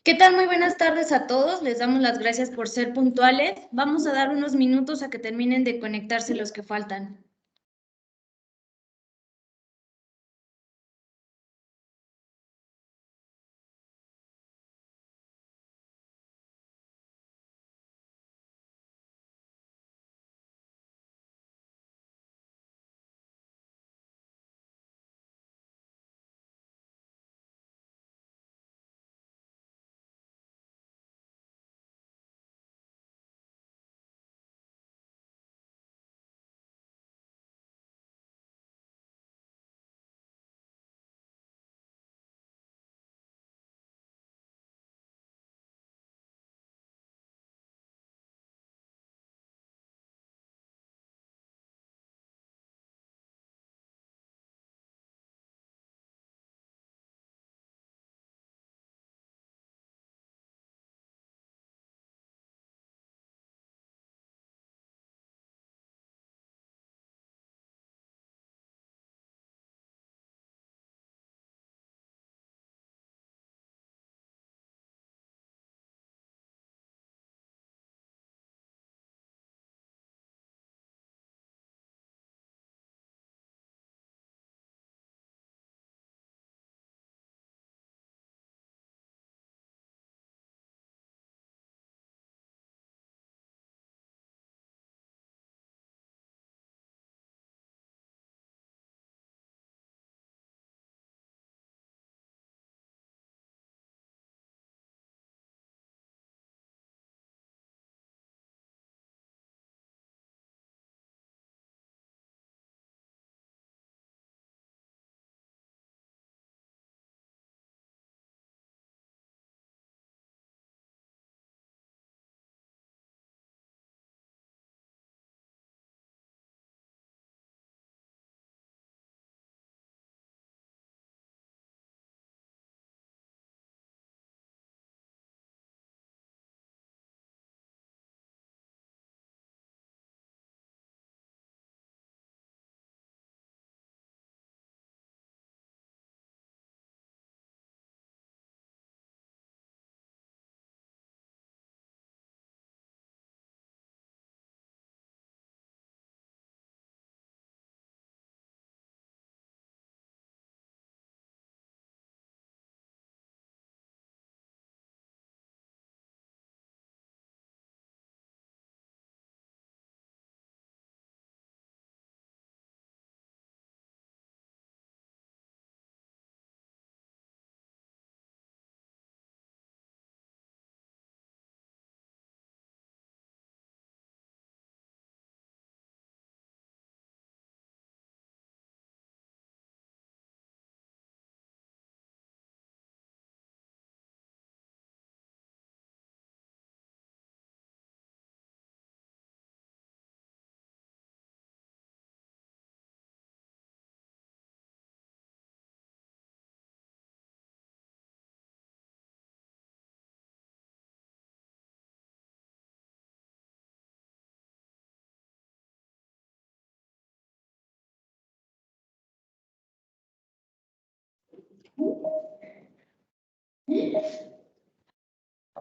¿Qué tal? Muy buenas tardes a todos. Les damos las gracias por ser puntuales. Vamos a dar unos minutos a que terminen de conectarse los que faltan.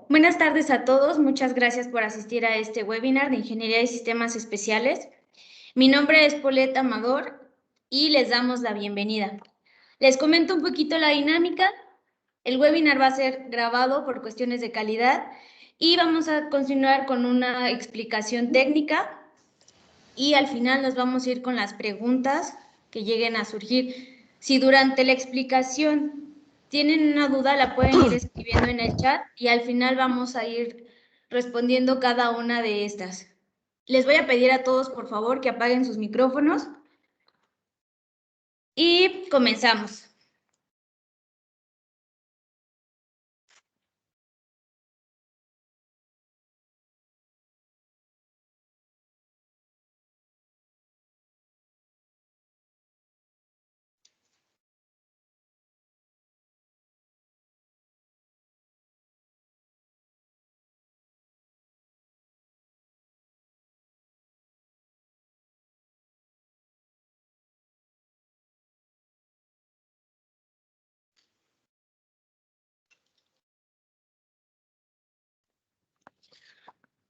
Buenas tardes a todos. Muchas gracias por asistir a este webinar de Ingeniería de Sistemas Especiales. Mi nombre es Paulette Amador y les damos la bienvenida. Les comento un poquito la dinámica. El webinar va a ser grabado por cuestiones de calidad y vamos a continuar con una explicación técnica y al final nos vamos a ir con las preguntas que lleguen a surgir. Si durante la explicación tienen una duda, la pueden ir escribiendo en el chat y al final vamos a ir respondiendo cada una de estas. Les voy a pedir a todos, por favor, que apaguen sus micrófonos y comenzamos.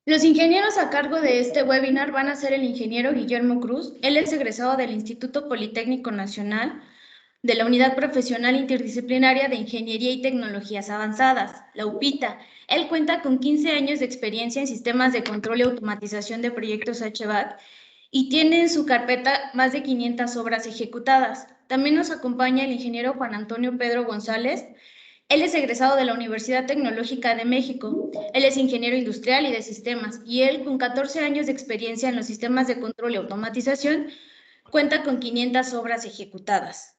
Los ingenieros a cargo de este webinar van a ser el ingeniero Guillermo Cruz. Él es egresado del Instituto Politécnico Nacional de la Unidad Profesional Interdisciplinaria de Ingeniería y Tecnologías Avanzadas, la UPITA. Él cuenta con 15 años de experiencia en sistemas de control y automatización de proyectos HVAC y tiene en su carpeta más de 500 obras ejecutadas. También nos acompaña el ingeniero Juan Antonio Pedro González. Él es egresado de la Universidad Tecnológica de México. Él es ingeniero industrial y de sistemas, y él, con 14 años de experiencia en los sistemas de control y automatización, cuenta con 500 obras ejecutadas.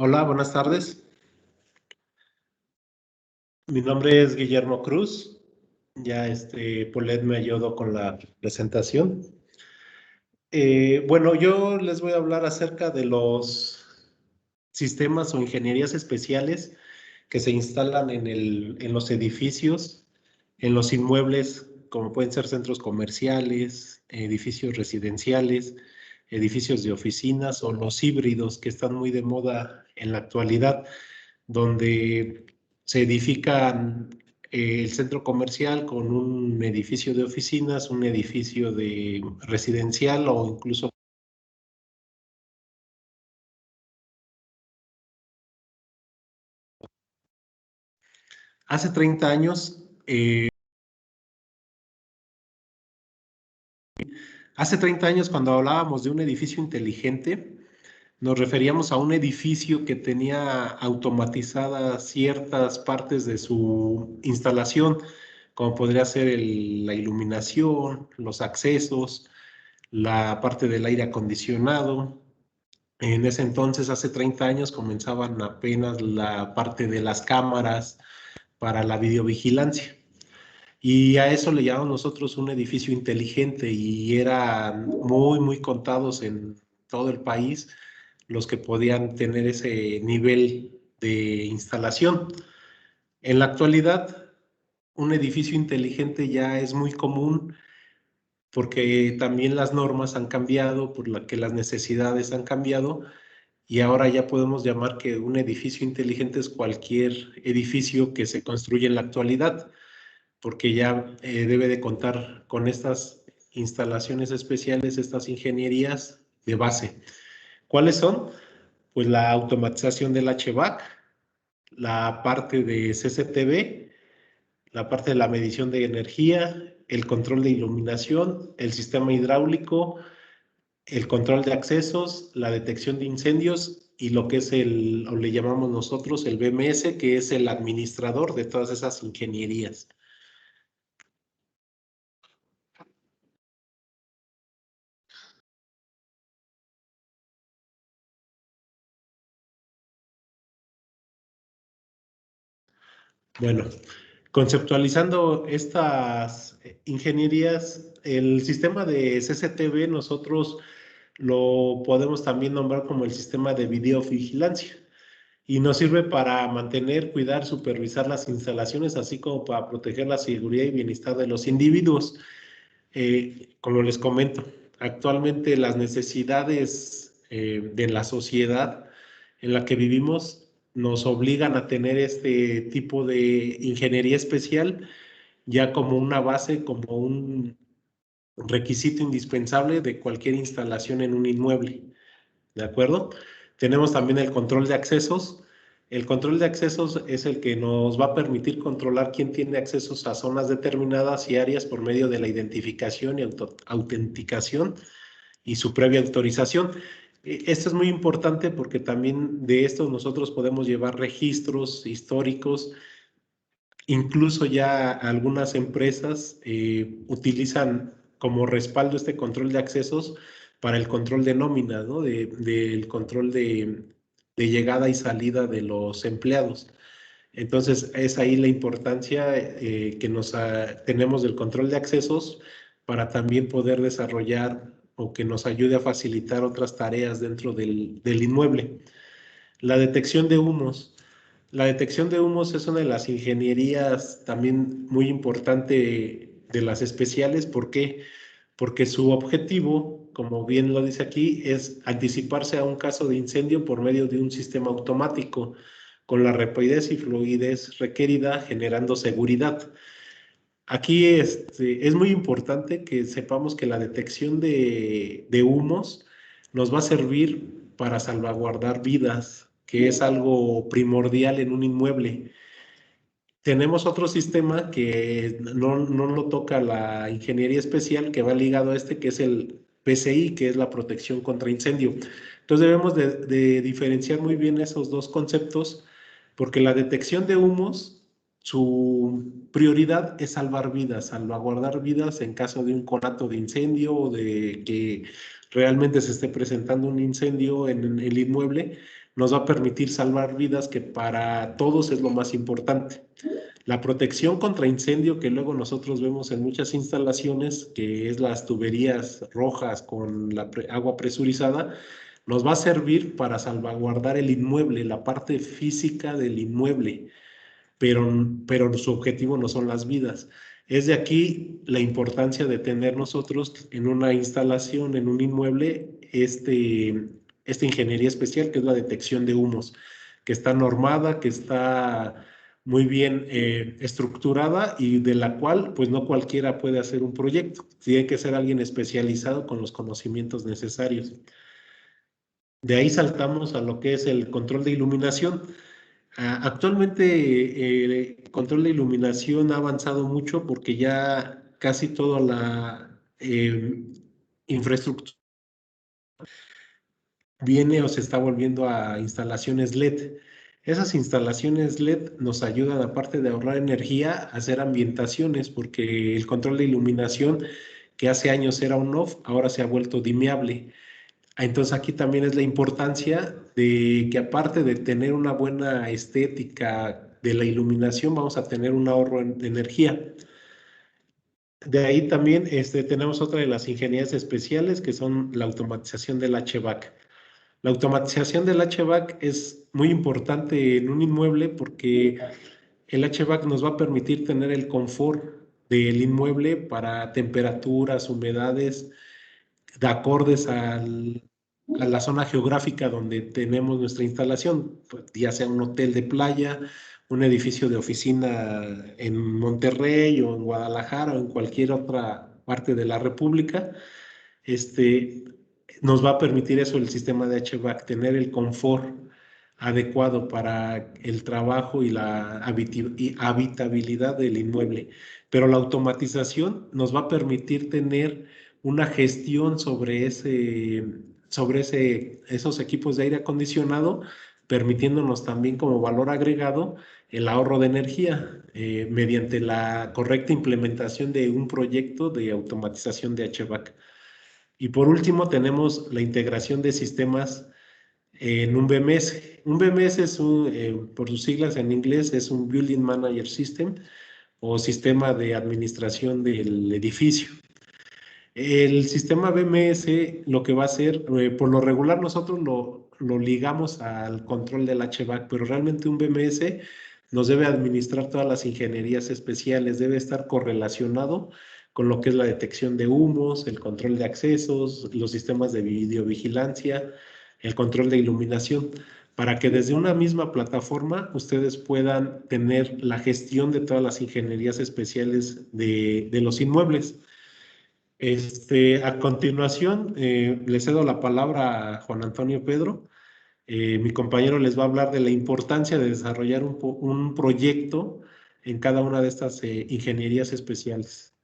Hola, buenas tardes. Mi nombre es Guillermo Cruz. Ya Paulette me ayudó con la presentación. Bueno, yo les voy a hablar acerca de los sistemas o ingenierías especiales que se instalan en los edificios, en los inmuebles, como pueden ser centros comerciales, edificios residenciales, edificios de oficinas o los híbridos que están muy de moda en la actualidad, donde se edifican el centro comercial con un edificio de oficinas, un edificio de residencial o incluso hace 30 años. Hace 30 años, cuando hablábamos de un edificio inteligente, nos referíamos a un edificio que tenía automatizadas ciertas partes de su instalación, como podría ser la iluminación, los accesos, la parte del aire acondicionado. En ese entonces, hace 30 años, comenzaban apenas la parte de las cámaras para la videovigilancia. Y a eso le llamamos nosotros un edificio inteligente, y eran muy, muy contados en todo el país los que podían tener ese nivel de instalación. En la actualidad, un edificio inteligente ya es muy común, porque también las normas han cambiado, por la que las necesidades han cambiado, y ahora ya podemos llamar que un edificio inteligente es cualquier edificio que se construye en la actualidad, porque ya debe de contar con estas instalaciones especiales, estas ingenierías de base. ¿Cuáles son? Pues la automatización del HVAC, la parte de CCTV, la parte de la medición de energía, el control de iluminación, el sistema hidráulico, el control de accesos, la detección de incendios y lo que es o le llamamos nosotros el BMS, que es el administrador de todas esas ingenierías. Bueno, conceptualizando estas ingenierías, el sistema de CCTV nosotros lo podemos también nombrar como el sistema de videovigilancia, y nos sirve para mantener, cuidar, supervisar las instalaciones, así como para proteger la seguridad y bienestar de los individuos. Como les comento, actualmente las necesidades de la sociedad en la que vivimos nos obligan a tener este tipo de ingeniería especial ya como una base, como un requisito indispensable de cualquier instalación en un inmueble. ¿De acuerdo? Tenemos también el control de accesos. El control de accesos es el que nos va a permitir controlar quién tiene accesos a zonas determinadas y áreas por medio de la identificación y autenticación y su previa autorización. Esto es muy importante porque también de esto nosotros podemos llevar registros históricos. Incluso ya algunas empresas utilizan como respaldo este control de accesos para el control de nómina, ¿no? Del control de llegada y salida de los empleados. Entonces, es ahí la importancia que tenemos del control de accesos para también poder desarrollar o que nos ayude a facilitar otras tareas dentro del inmueble. La detección de humos. La detección de humos es una de las ingenierías también muy importante de las especiales. ¿Por qué? Porque su objetivo, como bien lo dice aquí, es anticiparse a un caso de incendio por medio de un sistema automático, con la rapidez y fluidez requerida, generando seguridad. Aquí es muy importante que sepamos que la detección de humos nos va a servir para salvaguardar vidas, que es algo primordial en un inmueble. Tenemos otro sistema que no lo toca la ingeniería especial, que va ligado a este, que es el PCI, que es la protección contra incendio. Entonces debemos de diferenciar muy bien esos dos conceptos, porque la detección de humos, su prioridad es salvar vidas, salvaguardar vidas en caso de un conato de incendio o de que realmente se esté presentando un incendio en el inmueble, nos va a permitir salvar vidas, que para todos es lo más importante. La protección contra incendio que luego nosotros vemos en muchas instalaciones, que es las tuberías rojas con la agua presurizada, nos va a servir para salvaguardar el inmueble, la parte física del inmueble, pero su objetivo no son las vidas. Es de aquí la importancia de tener nosotros en una instalación, en un inmueble, esta ingeniería especial que es la detección de humos, que está normada, que está muy bien estructurada y de la cual pues no cualquiera puede hacer un proyecto. Tiene que ser alguien especializado con los conocimientos necesarios. De ahí saltamos a lo que es el control de iluminación. Actualmente el control de iluminación ha avanzado mucho porque ya casi toda la infraestructura viene o se está volviendo a instalaciones LED. Esas instalaciones LED nos ayudan, aparte de ahorrar energía, a hacer ambientaciones, porque el control de iluminación, que hace años era un off, ahora se ha vuelto dimeable. Entonces aquí también es la importancia de que, aparte de tener una buena estética de la iluminación, vamos a tener un ahorro de energía. De ahí también tenemos otra de las ingenierías especiales, que son la automatización del HVAC. La automatización del HVAC es muy importante en un inmueble porque el HVAC nos va a permitir tener el confort del inmueble para temperaturas, humedades, de acordes a la zona geográfica donde tenemos nuestra instalación, pues, ya sea un hotel de playa, un edificio de oficina en Monterrey o en Guadalajara o en cualquier otra parte de la República. este, Nos va a permitir eso el sistema de HVAC, tener el confort adecuado para el trabajo y la habitabilidad del inmueble. Pero la automatización nos va a permitir tener una gestión esos equipos de aire acondicionado, permitiéndonos también como valor agregado el ahorro de energía mediante la correcta implementación de un proyecto de automatización de HVAC. Y por último, tenemos la integración de sistemas en un BMS. Un BMS por sus siglas en inglés, es un Building Manager System o sistema de administración del edificio. El sistema BMS lo que va a hacer, por lo regular nosotros lo ligamos al control del HVAC, pero realmente un BMS nos debe administrar todas las ingenierías especiales, debe estar correlacionado con lo que es la detección de humos, el control de accesos, los sistemas de videovigilancia, el control de iluminación, para que desde una misma plataforma ustedes puedan tener la gestión de todas las ingenierías especiales de los inmuebles. A continuación, le cedo la palabra a Juan Antonio Pedro. Mi compañero les va a hablar de la importancia de desarrollar un proyecto en cada una de estas ingenierías especiales.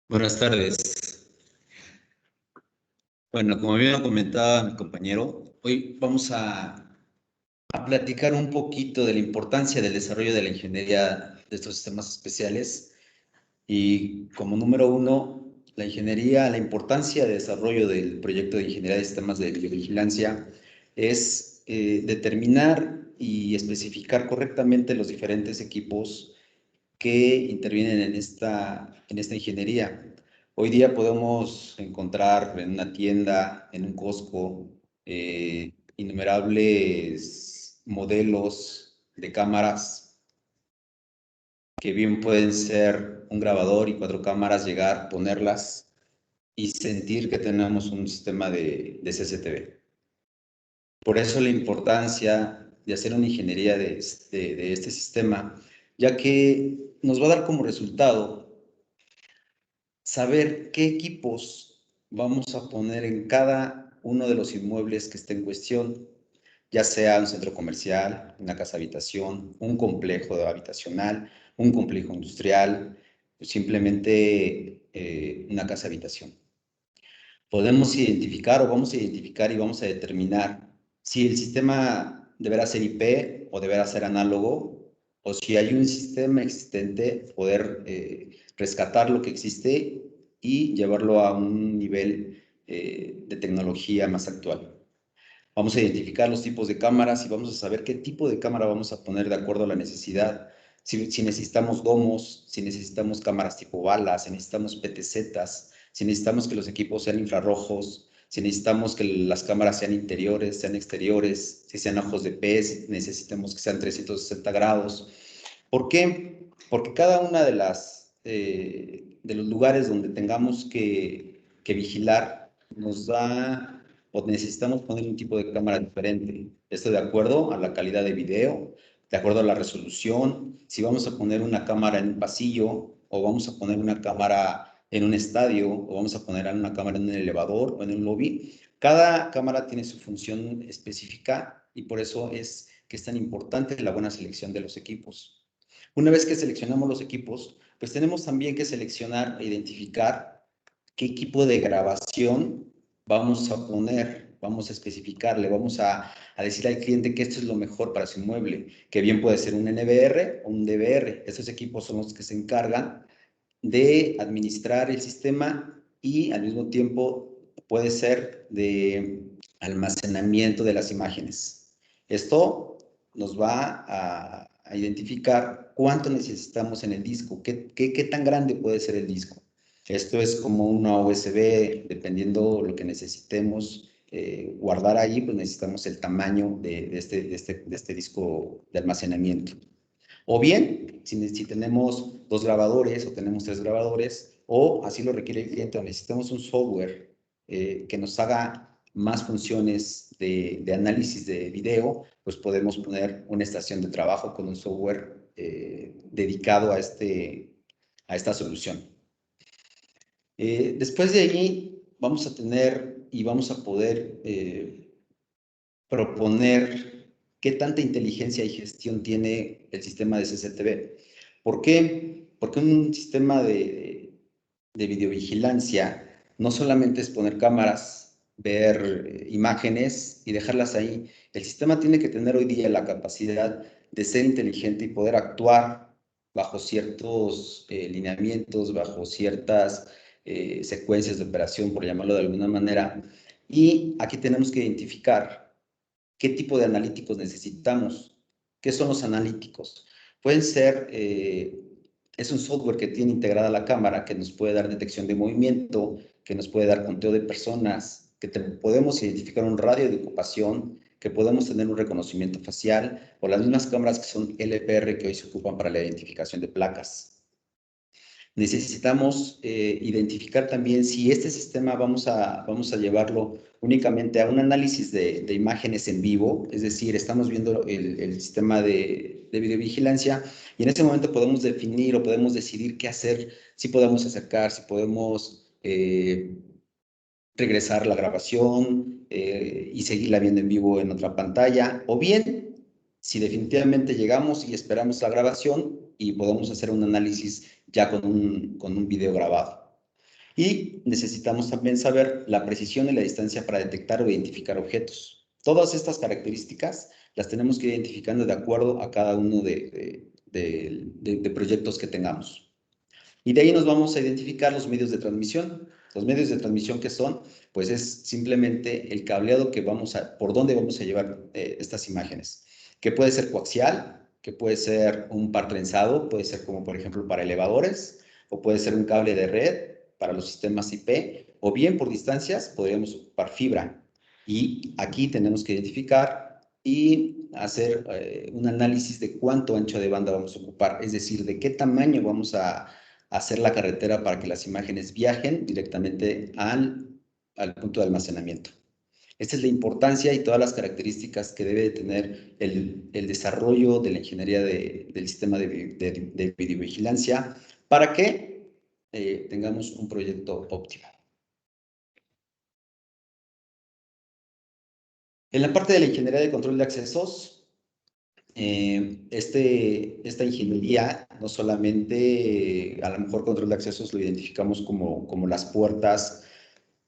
Buenas tardes. Bueno, como bien lo comentaba mi compañero, hoy vamos a a platicar un poquito de la importancia del desarrollo de la ingeniería de estos sistemas especiales. Y como número uno, la importancia de desarrollo del proyecto de ingeniería de sistemas de videovigilancia es determinar y especificar correctamente los diferentes equipos que intervienen en esta ingeniería. Hoy día podemos encontrar en una tienda, en un Costco, innumerables modelos de cámaras que bien pueden ser un grabador y 4 cámaras, llegar, ponerlas y sentir que tenemos un sistema de CCTV. Por eso la importancia de hacer una ingeniería de este sistema, ya que nos va a dar como resultado saber qué equipos vamos a poner en cada uno de los inmuebles que esté en cuestión, ya sea un centro comercial, una casa habitación, un complejo habitacional, un complejo industrial, o simplemente una casa habitación. Podemos identificar o vamos a identificar y vamos a determinar si el sistema deberá ser IP o deberá ser análogo, o si hay un sistema existente, poder rescatar lo que existe y llevarlo a un nivel de tecnología más actual. Vamos a identificar los tipos de cámaras y vamos a saber qué tipo de cámara vamos a poner de acuerdo a la necesidad. Si necesitamos domos, si necesitamos cámaras tipo balas, si necesitamos PTZs, si necesitamos que los equipos sean infrarrojos, si necesitamos que las cámaras sean interiores, sean exteriores, si sean ojos de pez, necesitamos que sean 360 grados. ¿Por qué? Porque cada una de los lugares donde tengamos que vigilar nos da o necesitamos poner un tipo de cámara diferente. Esto de acuerdo a la calidad de video, de acuerdo a la resolución, si vamos a poner una cámara en un pasillo o vamos a poner una cámara en un estadio o vamos a poner una cámara en un elevador o en un lobby. Cada cámara tiene su función específica y por eso es que es tan importante la buena selección de los equipos. Una vez que seleccionamos los equipos, pues tenemos también que seleccionar e identificar qué equipo de grabación vamos a poner, vamos a especificarle, vamos a decir al cliente que esto es lo mejor para su inmueble, que bien puede ser un NVR o un DVR. Estos equipos son los que se encargan de administrar el sistema y al mismo tiempo puede ser de almacenamiento de las imágenes. Esto nos va a identificar cuánto necesitamos en el disco, qué tan grande puede ser el disco. Esto es como una USB, dependiendo lo que necesitemos guardar ahí, pues necesitamos el tamaño de este disco de almacenamiento. O bien, si tenemos 2 grabadores o tenemos 3 grabadores, o así lo requiere el cliente, o necesitamos un software que nos haga más funciones de análisis de video, pues podemos poner una estación de trabajo con un software dedicado a esta solución. Después de allí vamos a tener y vamos a poder proponer qué tanta inteligencia y gestión tiene el sistema de CCTV. ¿Por qué? Porque un sistema de videovigilancia no solamente es poner cámaras, ver imágenes y dejarlas ahí. El sistema tiene que tener hoy día la capacidad de ser inteligente y poder actuar bajo ciertos lineamientos, bajo ciertas secuencias de operación, por llamarlo de alguna manera. Y aquí tenemos que identificar qué tipo de analíticos necesitamos. ¿Qué son los analíticos? Pueden ser, es un software que tiene integrada la cámara, que nos puede dar detección de movimiento, que nos puede dar conteo de personas, que podemos identificar un radio de ocupación, que podemos tener un reconocimiento facial, o las mismas cámaras que son LPR que hoy se ocupan para la identificación de placas. Necesitamos identificar también si este sistema vamos a llevarlo únicamente a un análisis de imágenes en vivo, es decir, estamos viendo el sistema de videovigilancia y en ese momento podemos definir o podemos decidir qué hacer, si podemos acercar, si podemos regresar la grabación y seguirla viendo en vivo en otra pantalla, o bien, si definitivamente llegamos y esperamos la grabación y podemos hacer un análisis ya con un video grabado. Y necesitamos también saber la precisión y la distancia para detectar o identificar objetos. Todas estas características las tenemos que ir identificando de acuerdo a cada uno de proyectos que tengamos. Y de ahí nos vamos a identificar los medios de transmisión. Los medios de transmisión que son, pues es simplemente el cableado que por dónde vamos a llevar estas imágenes. Que puede ser coaxial, que puede ser un par trenzado, puede ser como por ejemplo para elevadores, o puede ser un cable de red para los sistemas IP, o bien por distancias podríamos ocupar fibra. Y aquí tenemos que identificar y hacer un análisis de cuánto ancho de banda vamos a ocupar, es decir, de qué tamaño vamos a hacer la carretera para que las imágenes viajen directamente al punto de almacenamiento. Esta es la importancia y todas las características que debe tener el desarrollo de la ingeniería del sistema de videovigilancia para que tengamos un proyecto óptimo. En la parte de la ingeniería de control de accesos, esta ingeniería no solamente, a lo mejor control de accesos lo identificamos como las puertas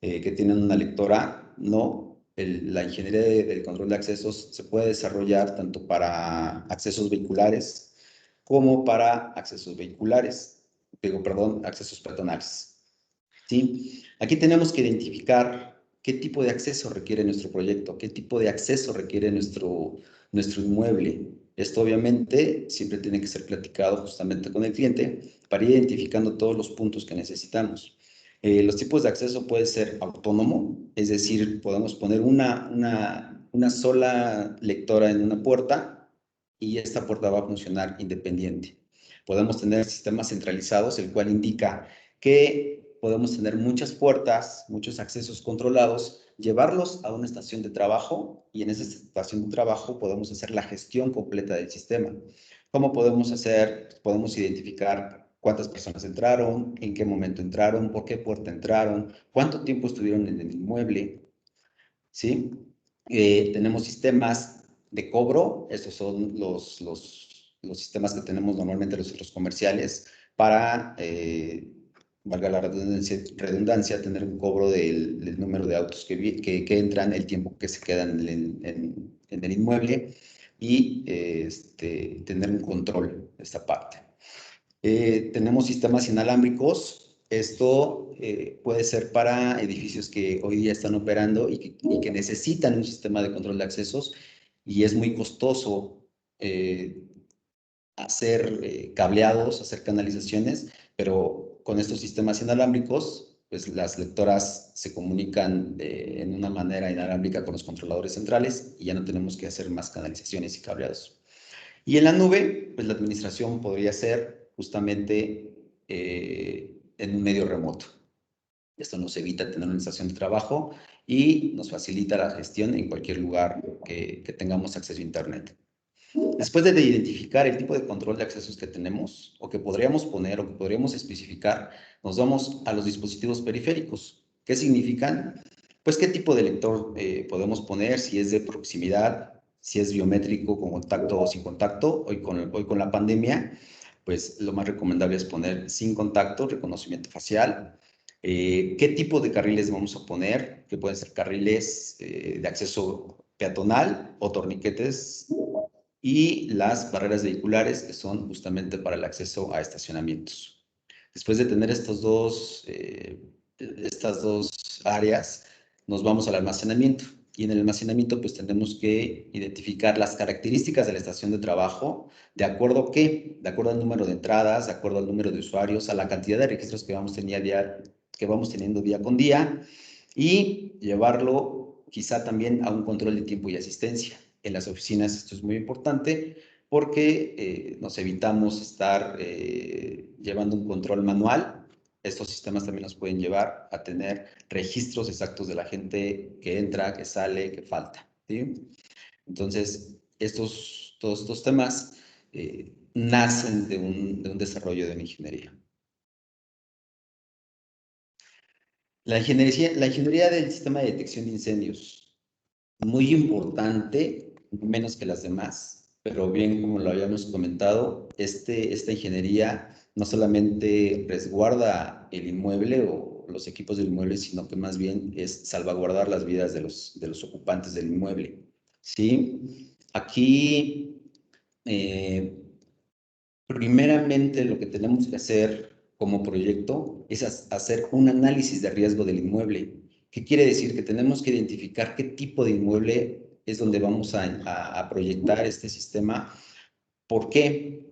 que tienen una lectora, no. La ingeniería del control de accesos se puede desarrollar tanto para accesos vehiculares como para accesos accesos peatonales. ¿Sí? Aquí tenemos que identificar qué tipo de acceso requiere nuestro proyecto, qué tipo de acceso requiere nuestro inmueble. Esto obviamente siempre tiene que ser platicado justamente con el cliente para ir identificando todos los puntos que necesitamos. Los tipos de acceso puede ser autónomo, es decir, podemos poner una sola lectora en una puerta y esta puerta va a funcionar independiente. Podemos tener sistemas centralizados, el cual indica que podemos tener muchas puertas, muchos accesos controlados, llevarlos a una estación de trabajo y en esa estación de trabajo podemos hacer la gestión completa del sistema. ¿Cómo podemos hacer? Podemos identificar cuántas personas entraron, en qué momento entraron, por qué puerta entraron, cuánto tiempo estuvieron en el inmueble, ¿sí? Tenemos sistemas de cobro, estos son los sistemas que tenemos normalmente los centros comerciales para, valga la redundancia, tener un cobro del número de autos que entran, el tiempo que se quedan en el inmueble y tener un control de esta parte. Tenemos sistemas inalámbricos. Esto puede ser para edificios que hoy día están operando y que necesitan un sistema de control de accesos y es muy costoso hacer cableados, hacer canalizaciones, pero con estos sistemas inalámbricos, pues las lectoras se comunican en una manera inalámbrica con los controladores centrales y ya no tenemos que hacer más canalizaciones y cableados. Y en la nube, pues la administración podría ser justamente en un medio remoto. Esto nos evita tener una estación de trabajo y nos facilita la gestión en cualquier lugar que tengamos acceso a Internet. Después de identificar el tipo de control de accesos que tenemos o que podríamos poner o que podríamos especificar, nos vamos a los dispositivos periféricos. ¿Qué significan? Pues qué tipo de lector podemos poner, si es de proximidad, si es biométrico con contacto o sin contacto. Hoy con la pandemia, pues lo más recomendable es poner sin contacto, reconocimiento facial. ¿Qué tipo de carriles vamos a poner? Que pueden ser carriles de acceso peatonal o torniquetes y las barreras vehiculares que son justamente para el acceso a estacionamientos. Después de tener estas dos áreas, nos vamos al almacenamiento. Y en el almacenamiento, pues tenemos que identificar las características de la estación de trabajo, de acuerdo al número de entradas, de acuerdo al número de usuarios, a la cantidad de registros que vamos teniendo día con día, y llevarlo quizá también a un control de tiempo y asistencia. En las oficinas esto es muy importante porque nos evitamos estar llevando un control manual. Estos sistemas también nos pueden llevar a tener registros exactos de la gente que entra, que sale, que falta, ¿sí? Entonces, todos estos temas nacen de un desarrollo de la ingeniería. La ingeniería del sistema de detección de incendios, muy importante, menos que las demás, pero bien como lo habíamos comentado, esta ingeniería no solamente resguarda el inmueble o los equipos del inmueble, sino que más bien es salvaguardar las vidas de los ocupantes del inmueble, ¿sí? Aquí, primeramente, lo que tenemos que hacer como proyecto es hacer un análisis de riesgo del inmueble. ¿Qué quiere decir? Que tenemos que identificar qué tipo de inmueble es donde vamos a proyectar este sistema. ¿Por qué?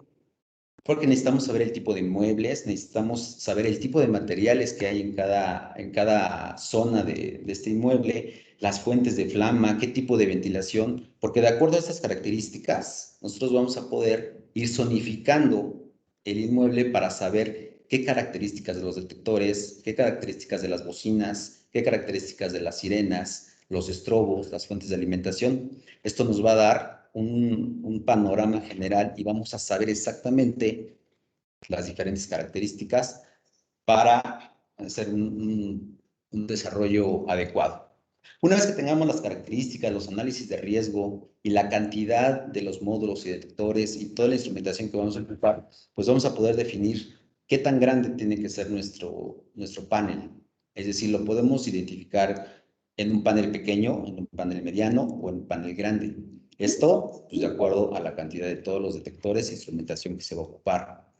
Porque necesitamos saber el tipo de inmuebles, necesitamos saber el tipo de materiales que hay en cada zona de este inmueble, las fuentes de flama, qué tipo de ventilación, porque de acuerdo a estas características, nosotros vamos a poder ir zonificando el inmueble para saber qué características de los detectores, qué características de las bocinas, qué características de las sirenas, los estrobos, las fuentes de alimentación. Esto nos va a dar un panorama general y vamos a saber exactamente las diferentes características para hacer un desarrollo adecuado. Una vez que tengamos las características, los análisis de riesgo y la cantidad de los módulos y detectores y toda la instrumentación que vamos a ocupar, pues vamos a poder definir qué tan grande tiene que ser nuestro panel. Es decir, lo podemos identificar en un panel pequeño, en un panel mediano o en un panel grande. Esto, pues, de acuerdo a la cantidad de todos los detectores e instrumentación que se va a ocupar.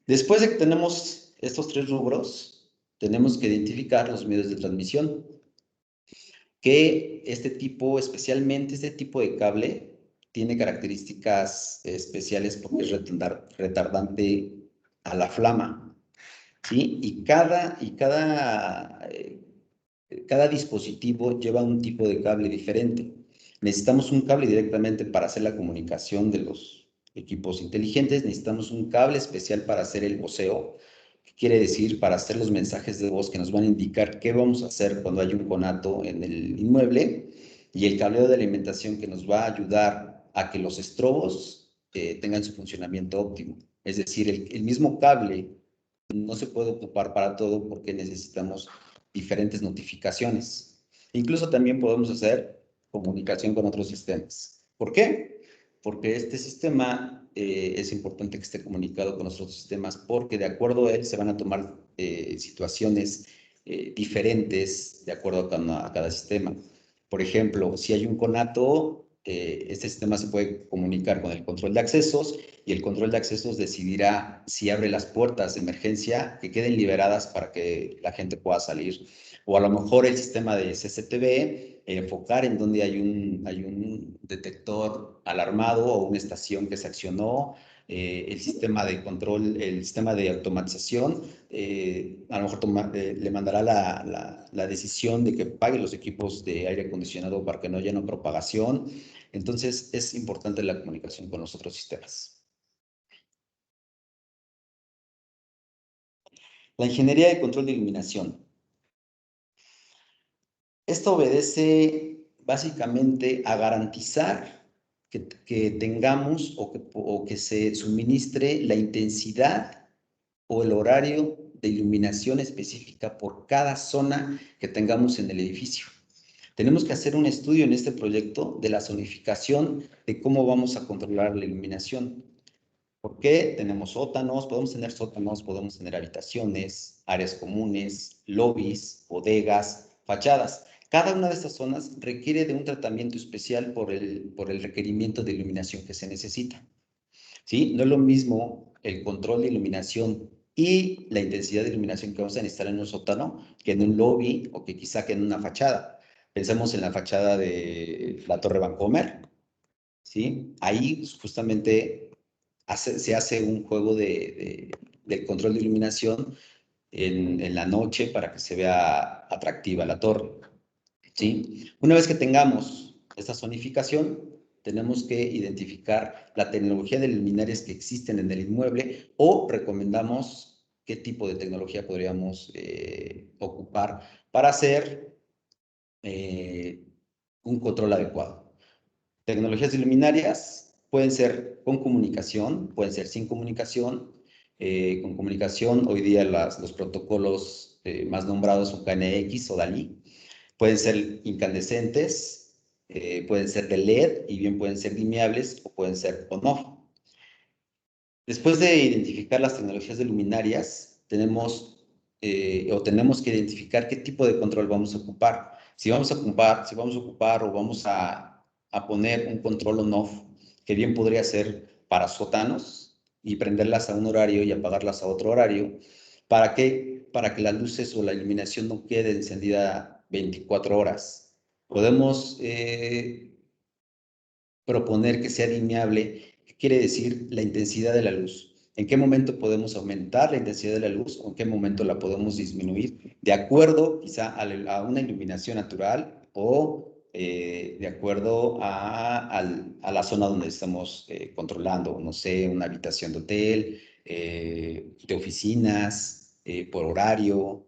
Después de que tenemos estos tres rubros, tenemos que identificar los medios de transmisión, que especialmente este tipo de cable, tiene características especiales porque es retardante a la flama, ¿sí? Y cada dispositivo lleva un tipo de cable diferente. Necesitamos un cable directamente para hacer la comunicación de los equipos inteligentes, necesitamos un cable especial para hacer el voceo, que quiere decir para hacer los mensajes de voz que nos van a indicar qué vamos a hacer cuando hay un conato en el inmueble, y el cableo de alimentación que nos va a ayudar a que los estrobos tengan su funcionamiento óptimo. Es decir, el mismo cable no se puede ocupar para todo porque necesitamos diferentes notificaciones. Incluso también podemos hacer comunicación con otros sistemas. ¿Por qué? Porque este sistema es importante que esté comunicado con los otros sistemas porque de acuerdo a él se van a tomar situaciones diferentes de acuerdo a cada sistema. Por ejemplo, si hay un conato, este sistema se puede comunicar con el control de accesos y el control de accesos decidirá si abre las puertas de emergencia que queden liberadas para que la gente pueda salir. O a lo mejor el sistema de CCTV enfocar en donde hay un detector alarmado o una estación que se accionó, el sistema de control, el sistema de automatización, a lo mejor le mandará la decisión de que pague los equipos de aire acondicionado para que no haya una propagación. Entonces, es importante la comunicación con los otros sistemas. La ingeniería de control de iluminación. Esto obedece básicamente a garantizar que tengamos o que se suministre la intensidad o el horario de iluminación específica por cada zona que tengamos en el edificio. Tenemos que hacer un estudio en este proyecto de la zonificación de cómo vamos a controlar la iluminación. ¿Por qué? Tenemos sótanos, podemos tener habitaciones, áreas comunes, lobbies, bodegas, fachadas. Cada una de estas zonas requiere de un tratamiento especial por el requerimiento de iluminación que se necesita. ¿Sí? No es lo mismo el control de iluminación y la intensidad de iluminación que vamos a necesitar en un sótano que en un lobby o que quizá que en una fachada. Pensemos en la fachada de la Torre Vancomer, ¿sí? Ahí justamente se hace un juego del control de iluminación en la noche para que se vea atractiva la torre, ¿sí? Una vez que tengamos esta zonificación, tenemos que identificar la tecnología de luminarias que existen en el inmueble o recomendamos qué tipo de tecnología podríamos ocupar para hacer un control adecuado. Tecnologías de luminarias pueden ser con comunicación, pueden ser sin comunicación. Con comunicación, hoy día los protocolos más nombrados son KNX o DALI. Pueden ser incandescentes, pueden ser de LED y bien pueden ser dimeables o pueden ser on-off. Después de identificar las tecnologías de luminarias, tenemos que identificar qué tipo de control vamos a ocupar. Si vamos a ocupar o vamos a a poner un control on-off, que bien podría ser para sótanos y prenderlas a un horario y apagarlas a otro horario. ¿Para qué? Para que las luces o la iluminación no quede encendida 24 horas. Podemos proponer que sea dimeable. ¿Qué quiere decir la intensidad de la luz? ¿En qué momento podemos aumentar la intensidad de la luz o en qué momento la podemos disminuir? De acuerdo quizá a una iluminación natural o de acuerdo a la zona donde estamos controlando, no sé, una habitación de hotel, de oficinas, por horario,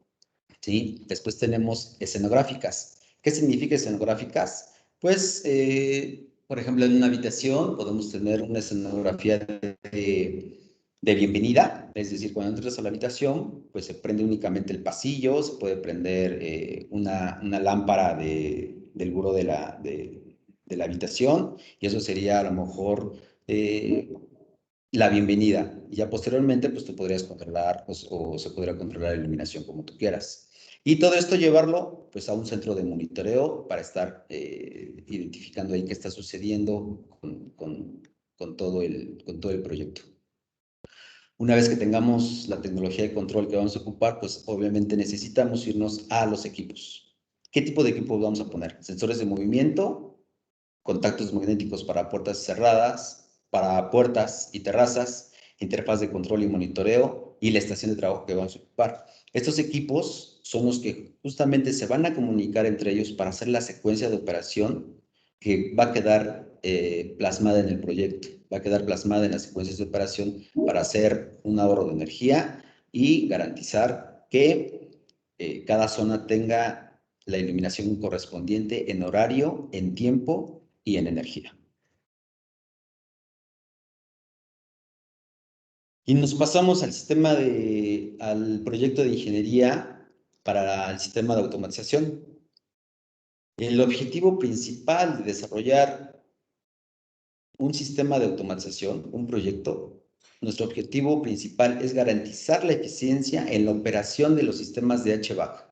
¿sí? Después tenemos escenográficas. ¿Qué significa escenográficas? Pues, por ejemplo, en una habitación podemos tener una escenografía de bienvenida, es decir, cuando entras a la habitación, pues se prende únicamente el pasillo, se puede prender una lámpara del buró de la habitación, y eso sería a lo mejor la bienvenida. Y ya posteriormente, pues tú podrías controlar o se podría controlar la iluminación como tú quieras. Y todo esto llevarlo pues a un centro de monitoreo para estar identificando ahí qué está sucediendo con todo el proyecto. Una vez que tengamos la tecnología de control que vamos a ocupar, pues obviamente necesitamos irnos a los equipos. ¿Qué tipo de equipos vamos a poner? Sensores de movimiento, contactos magnéticos para puertas cerradas, para puertas y terrazas, interfaz de control y monitoreo y la estación de trabajo que vamos a ocupar. Estos equipos son los que justamente se van a comunicar entre ellos para hacer la secuencia de operación que va a quedar plasmada en el proyecto, va a quedar plasmada en las secuencias de operación para hacer un ahorro de energía y garantizar que cada zona tenga la iluminación correspondiente en horario, en tiempo y en energía. Y nos pasamos al proyecto de ingeniería para el sistema de automatización. El objetivo principal de desarrollar un sistema de automatización, un proyecto, nuestro objetivo principal es garantizar la eficiencia en la operación de los sistemas de HVAC.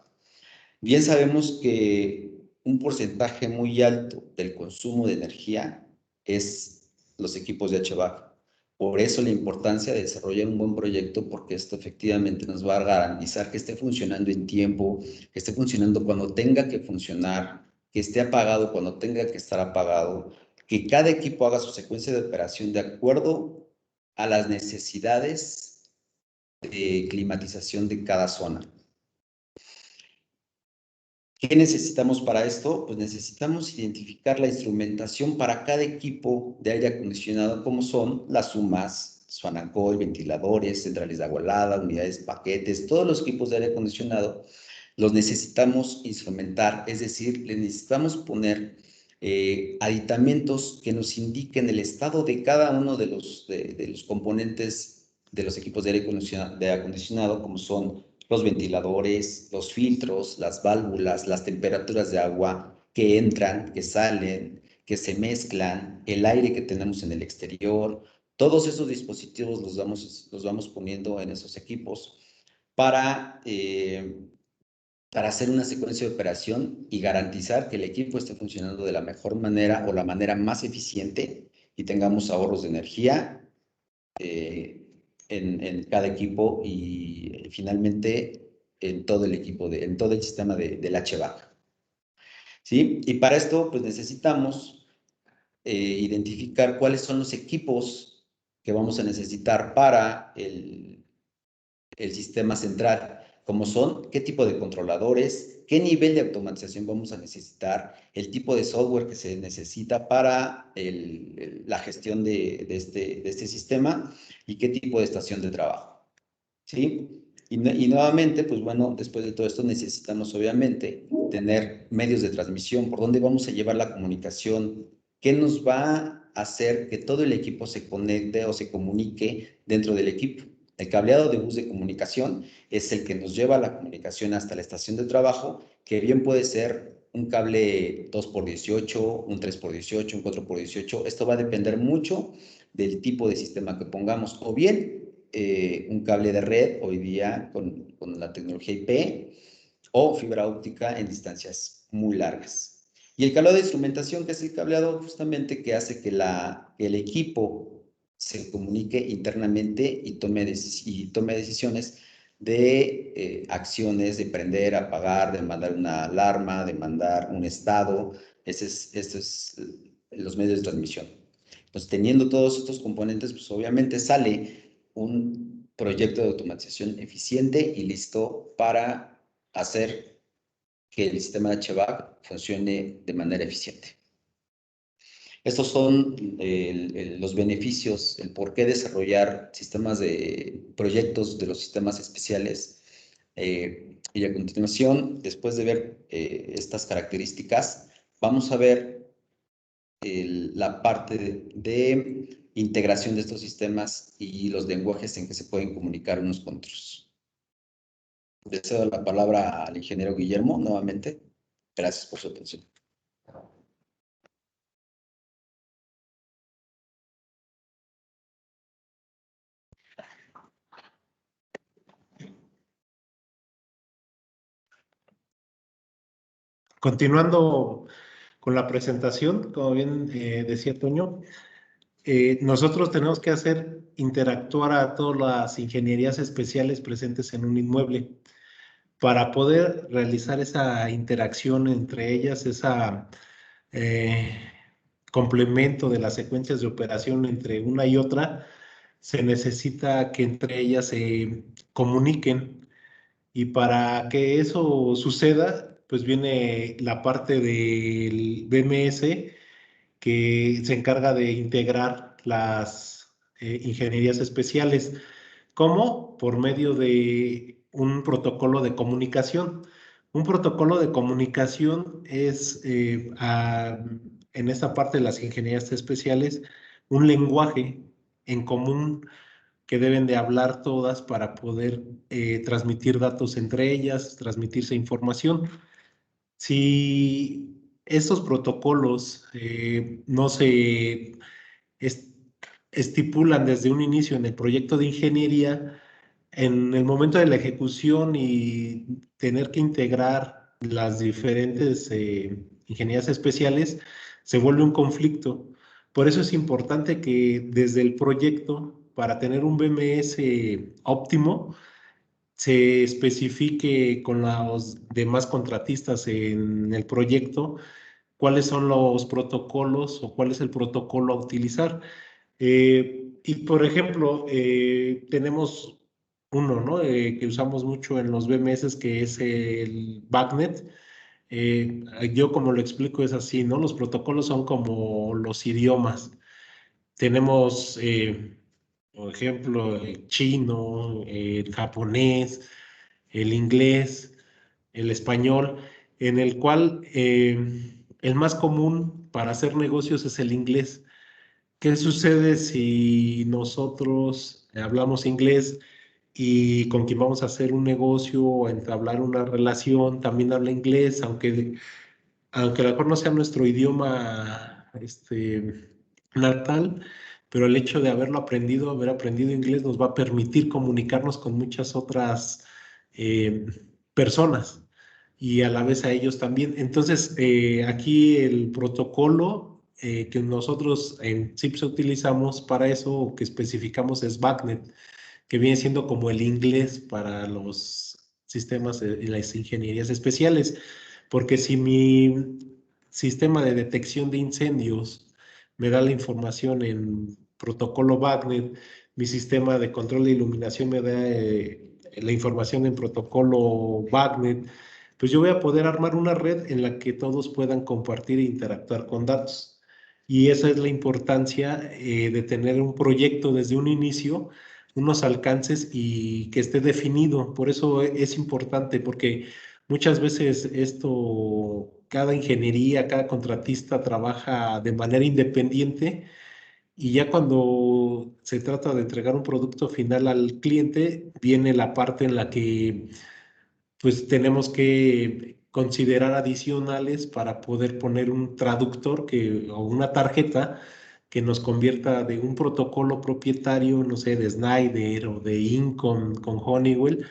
Bien sabemos que un porcentaje muy alto del consumo de energía es los equipos de HVAC. Por eso la importancia de desarrollar un buen proyecto, porque esto efectivamente nos va a garantizar que esté funcionando en tiempo, que esté funcionando cuando tenga que funcionar, que esté apagado cuando tenga que estar apagado, que cada equipo haga su secuencia de operación de acuerdo a las necesidades de climatización de cada zona. ¿Qué necesitamos para esto? Pues necesitamos identificar la instrumentación para cada equipo de aire acondicionado, como son las sumas, Swanacol, ventiladores, centrales de agua helada, unidades, paquetes, todos los equipos de aire acondicionado los necesitamos instrumentar, es decir, le necesitamos poner aditamentos que nos indiquen el estado de cada uno de los componentes de los equipos de aire acondicionado, como son los ventiladores, los filtros, las válvulas, las temperaturas de agua que entran, que salen, que se mezclan, el aire que tenemos en el exterior. Todos esos dispositivos los vamos poniendo en esos equipos para hacer una secuencia de operación y garantizar que el equipo esté funcionando de la mejor manera o la manera más eficiente y tengamos ahorros de energía en cada equipo y finalmente en todo el equipo, en todo el sistema del HVAC. ¿Sí? Y para esto pues necesitamos identificar cuáles son los equipos que vamos a necesitar para el sistema central, como son, qué tipo de controladores, qué nivel de automatización vamos a necesitar, el tipo de software que se necesita para la gestión de este sistema y qué tipo de estación de trabajo. ¿Sí? Y nuevamente, pues bueno, después de todo esto necesitamos obviamente tener medios de transmisión, por dónde vamos a llevar la comunicación, qué nos va a hacer que todo el equipo se conecte o se comunique dentro del equipo. El cableado de bus de comunicación es el que nos lleva la comunicación hasta la estación de trabajo, que bien puede ser un cable 2x18, un 3x18, un 4x18. Esto va a depender mucho del tipo de sistema que pongamos, o bien un cable de red hoy día con la tecnología IP o fibra óptica en distancias muy largas. Y el cableado de instrumentación, que es el cableado justamente que hace que el equipo se comunique internamente y tome decisiones de acciones, de prender, apagar, de mandar una alarma, de mandar un estado. Estos es los medios de transmisión. Entonces, teniendo todos estos componentes, pues obviamente sale un proyecto de automatización eficiente y listo para hacer que el sistema de HVAC funcione de manera eficiente. Estos son los beneficios, el por qué desarrollar proyectos de los sistemas especiales. Y a continuación, después de ver estas características, vamos a ver la parte de integración de estos sistemas y los lenguajes en que se pueden comunicar unos con otros. Le cedo la palabra al ingeniero Guillermo nuevamente. Gracias por su atención. Continuando con la presentación, como bien decía Toño, nosotros tenemos que hacer interactuar a todas las ingenierías especiales presentes en un inmueble para poder realizar esa interacción entre ellas, esa complemento de las secuencias de operación entre una y otra. Se necesita que entre ellas se comuniquen, y para que eso suceda, pues viene la parte del BMS que se encarga de integrar las ingenierías especiales, como por medio de un protocolo de comunicación. Un protocolo de comunicación es, en esta parte de las ingenierías especiales, un lenguaje en común que deben de hablar todas para poder transmitir datos entre ellas, transmitirse información. Si estos protocolos no se estipulan desde un inicio en el proyecto de ingeniería, en el momento de la ejecución y tener que integrar las diferentes ingenierías especiales, se vuelve un conflicto. Por eso es importante que desde el proyecto, para tener un BMS óptimo, se especifique con los demás contratistas en el proyecto cuáles son los protocolos o cuál es el protocolo a utilizar. Y por ejemplo, tenemos uno, ¿no? Que usamos mucho en los BMS, que es el BACnet. Yo como lo explico es así, ¿no? Los protocolos son como los idiomas. Tenemos, por ejemplo, el chino, el japonés, el inglés, el español, en el cual el más común para hacer negocios es el inglés. ¿Qué sucede si nosotros hablamos inglés y con quien vamos a hacer un negocio o entablar una relación también habla inglés, aunque a lo mejor no sea nuestro idioma natal, pero el hecho de haber aprendido inglés nos va a permitir comunicarnos con muchas otras personas y a la vez a ellos también. Entonces, aquí el protocolo que nosotros en CIPSE utilizamos para eso, o que especificamos, es BACnet, que viene siendo como el inglés para los sistemas y las ingenierías especiales. Porque si mi sistema de detección de incendios me da la información en protocolo BACnet, mi sistema de control de iluminación me da la información en protocolo BACnet, pues yo voy a poder armar una red en la que todos puedan compartir e interactuar con datos. Y esa es la importancia de tener un proyecto desde un inicio, unos alcances y que esté definido. Por eso es importante, porque muchas veces cada ingeniería, cada contratista trabaja de manera independiente, y ya cuando se trata de entregar un producto final al cliente, viene la parte en la que pues tenemos que considerar adicionales para poder poner un traductor o una tarjeta que nos convierta de un protocolo propietario, no sé, de Schneider o de Incom con Honeywell,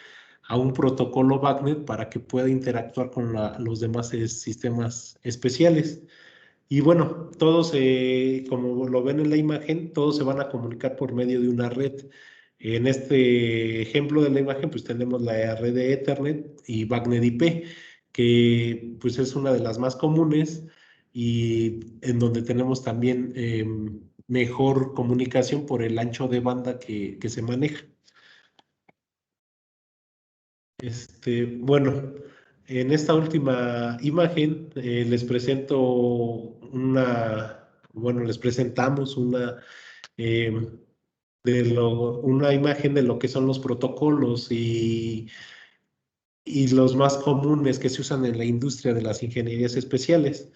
a un protocolo BACnet para que pueda interactuar con los demás sistemas especiales. Y bueno, todos, como lo ven en la imagen, todos se van a comunicar por medio de una red. En este ejemplo de la imagen, pues tenemos la red de Ethernet y BACnet IP, que pues es una de las más comunes y en donde tenemos también mejor comunicación por el ancho de banda que se maneja. Bueno, en esta última imagen les presento les presentamos eh, una imagen de lo que son los protocolos y los más comunes que se usan en la industria de las ingenierías especiales.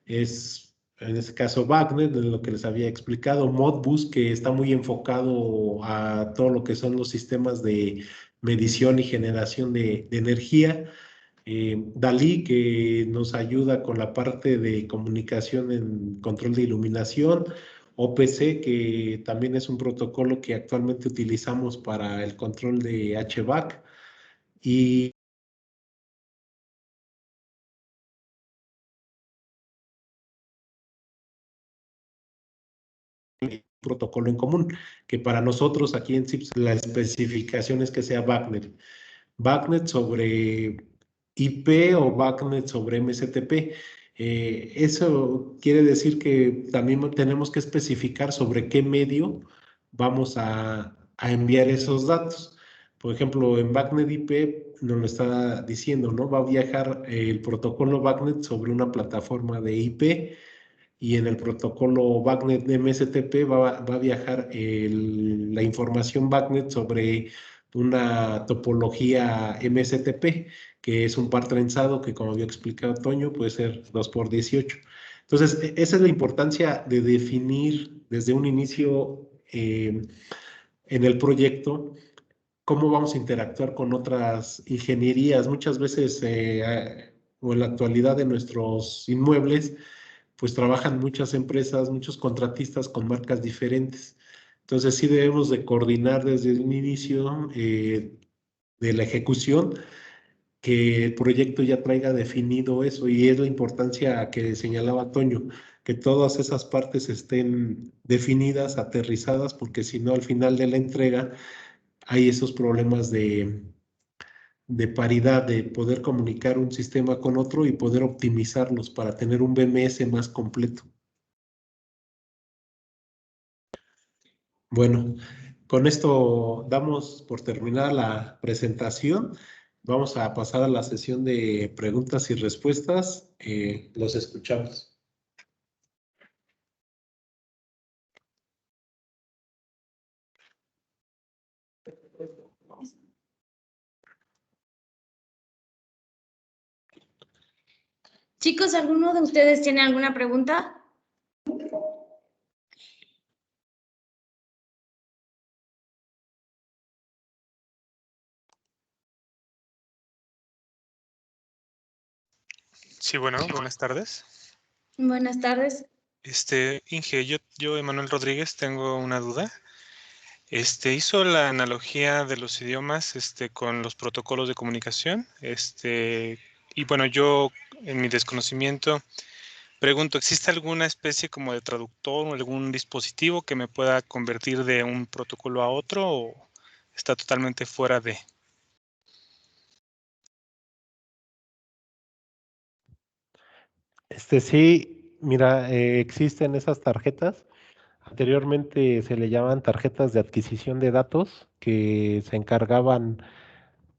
Es, en este caso, BACnet, de lo que les había explicado, Modbus, que está muy enfocado a todo lo que son los sistemas de medición y generación de energía. Dalí, que nos ayuda con la parte de comunicación en control de iluminación. OPC, que también es un protocolo que actualmente utilizamos para el control de HVAC. Y protocolo en común, que para nosotros aquí en CIPS la especificación es que sea BACnet. BACnet sobre IP o BACnet sobre MSTP. Eso quiere decir que también tenemos que especificar sobre qué medio vamos a enviar esos datos. Por ejemplo, en BACnet IP nos lo está diciendo, ¿no? Va a viajar el protocolo BACnet sobre una plataforma de IP y en el protocolo BACnet de MSTP va a viajar la información BACnet sobre una topología MSTP, que es un par trenzado que, como había explicado Toño, puede ser 2x18. Entonces, esa es la importancia de definir desde un inicio en el proyecto cómo vamos a interactuar con otras ingenierías. Muchas veces, o en la actualidad de nuestros inmuebles, pues trabajan muchas empresas, muchos contratistas con marcas diferentes. Entonces sí debemos de coordinar desde un inicio de la ejecución que el proyecto ya traiga definido eso y es la importancia que señalaba Toño, que todas esas partes estén definidas, aterrizadas, porque si no al final de la entrega hay esos problemas de paridad, de poder comunicar un sistema con otro y poder optimizarlos para tener un BMS más completo. Bueno, con esto damos por terminada la presentación. Vamos a pasar a la sesión de preguntas y respuestas. Los escuchamos. Chicos, ¿alguno de ustedes tiene alguna pregunta? Sí, bueno, buenas tardes. Buenas tardes. Inge, yo, Emanuel Rodríguez, tengo una duda. Hizo la analogía de los idiomas, con los protocolos de comunicación. Y bueno, yo, en mi desconocimiento, pregunto, ¿existe alguna especie como de traductor o algún dispositivo que me pueda convertir de un protocolo a otro o está totalmente fuera de? Sí, mira, existen esas tarjetas. Anteriormente se le llaman tarjetas de adquisición de datos que se encargaban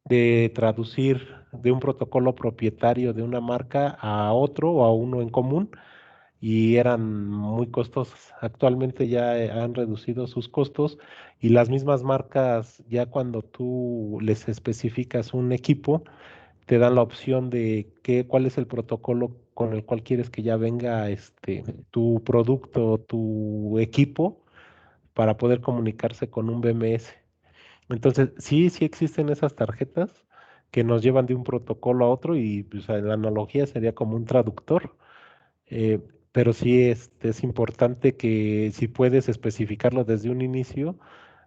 de traducir de un protocolo propietario de una marca a otro o a uno en común y eran muy costosas. Actualmente ya han reducido sus costos y las mismas marcas, ya cuando tú les especificas un equipo, te dan la opción de cuál es el protocolo con el cual quieres que ya venga tu producto, tu equipo, para poder comunicarse con un BMS. Entonces, sí existen esas tarjetas que nos llevan de un protocolo a otro y pues, la analogía sería como un traductor. eh, pero sí es importante que si puedes especificarlo desde un inicio,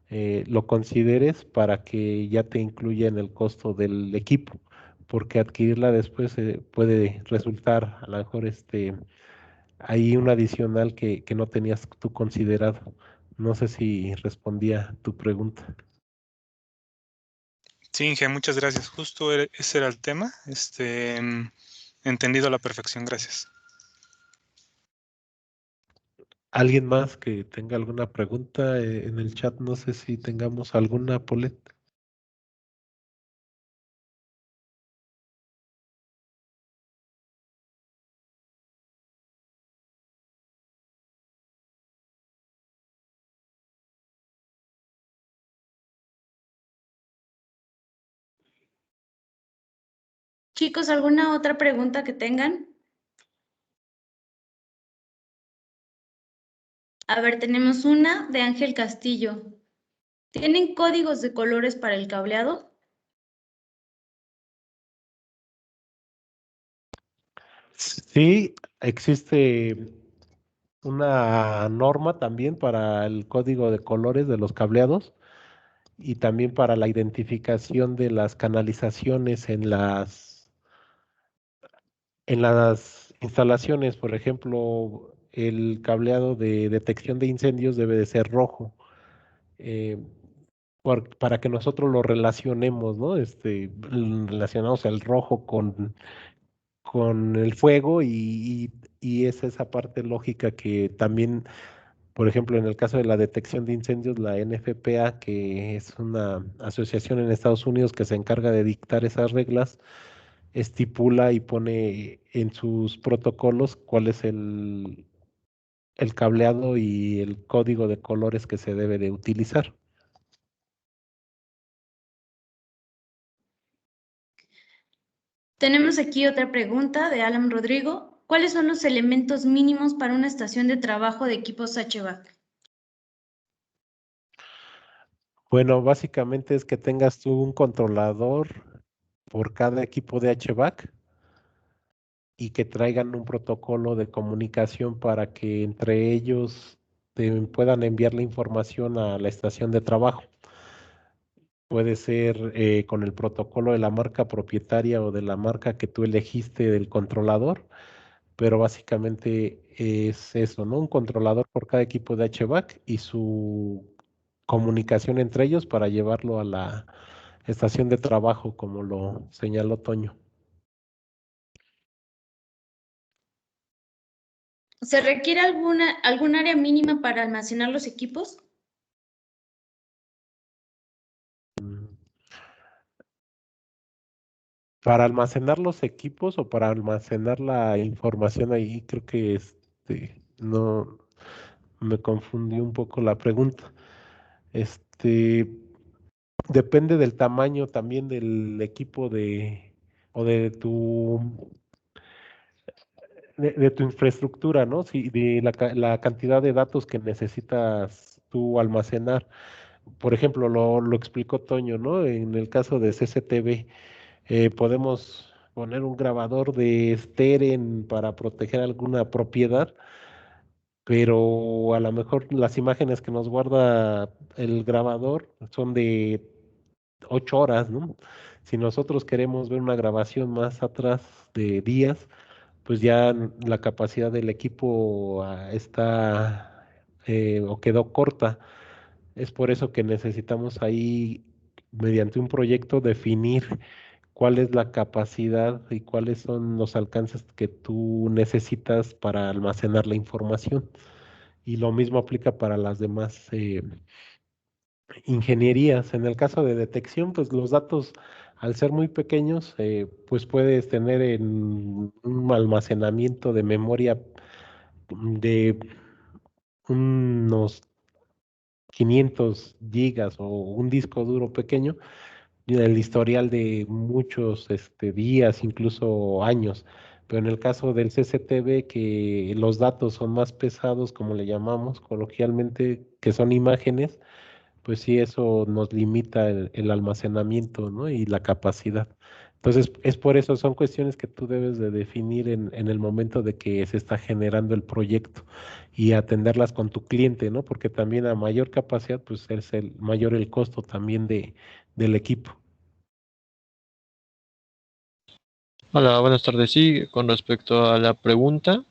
lo consideres para que ya te incluya en el costo del equipo, porque adquirirla después puede resultar a lo mejor hay un adicional que no tenías tú considerado. No sé si respondía tu pregunta. Sí, Inge, muchas gracias. Justo ese era el tema. Entendido a la perfección, gracias. ¿Alguien más que tenga alguna pregunta en el chat? No sé si tengamos alguna, Polet. Chicos, ¿alguna otra pregunta que tengan? A ver, tenemos una de Ángel Castillo. ¿Tienen códigos de colores para el cableado? Sí, existe una norma también para el código de colores de los cableados y también para la identificación de las canalizaciones en las instalaciones. Por ejemplo, el cableado de detección de incendios debe de ser rojo. eh, para que nosotros lo relacionemos, ¿no? Relacionamos el rojo con el fuego y es esa parte lógica que también, por ejemplo, en el caso de la detección de incendios, la NFPA, que es una asociación en Estados Unidos que se encarga de dictar esas reglas, estipula y pone en sus protocolos cuál es el cableado y el código de colores que se debe de utilizar. Tenemos aquí otra pregunta de Alan Rodrigo. ¿Cuáles son los elementos mínimos para una estación de trabajo de equipos HVAC? Bueno, básicamente es que tengas tú un controlador por cada equipo de HVAC y que traigan un protocolo de comunicación para que entre ellos te puedan enviar la información a la estación de trabajo. Puede ser con el protocolo de la marca propietaria o de la marca que tú elegiste del controlador, pero básicamente es eso, ¿no? Un controlador por cada equipo de HVAC y su comunicación entre ellos para llevarlo a la estación de trabajo, como lo señaló Toño. ¿Se requiere algún área mínima para almacenar los equipos? Para almacenar los equipos o para almacenar la información ahí, creo que no me confundió un poco la pregunta. Este depende del tamaño también del equipo o de tu infraestructura, ¿no? Si, de la cantidad de datos que necesitas tú almacenar. Por ejemplo, lo explicó Toño, ¿no? En el caso de CCTV, podemos poner un grabador de Steren para proteger alguna propiedad, pero a lo mejor las imágenes que nos guarda el grabador son de 8 horas, ¿no? Si nosotros queremos ver una grabación más atrás de días, pues ya la capacidad del equipo está o quedó corta. Es por eso que necesitamos ahí, mediante un proyecto, definir cuál es la capacidad y cuáles son los alcances que tú necesitas para almacenar la información. Y lo mismo aplica para las demás ingenierías. En el caso de detección, pues los datos, al ser muy pequeños, pues puedes tener en un almacenamiento de memoria de unos 500 gigas o un disco duro pequeño, y el historial de muchos días, incluso años. Pero en el caso del CCTV, que los datos son más pesados, como le llamamos coloquialmente, que son imágenes, pues sí, eso nos limita el almacenamiento, ¿no? Y la capacidad. Entonces, es por eso, son cuestiones que tú debes de definir en el momento de que se está generando el proyecto y atenderlas con tu cliente, ¿no? Porque también a mayor capacidad, pues es el mayor el costo también del equipo. Hola, buenas tardes. Sí, con respecto a la pregunta,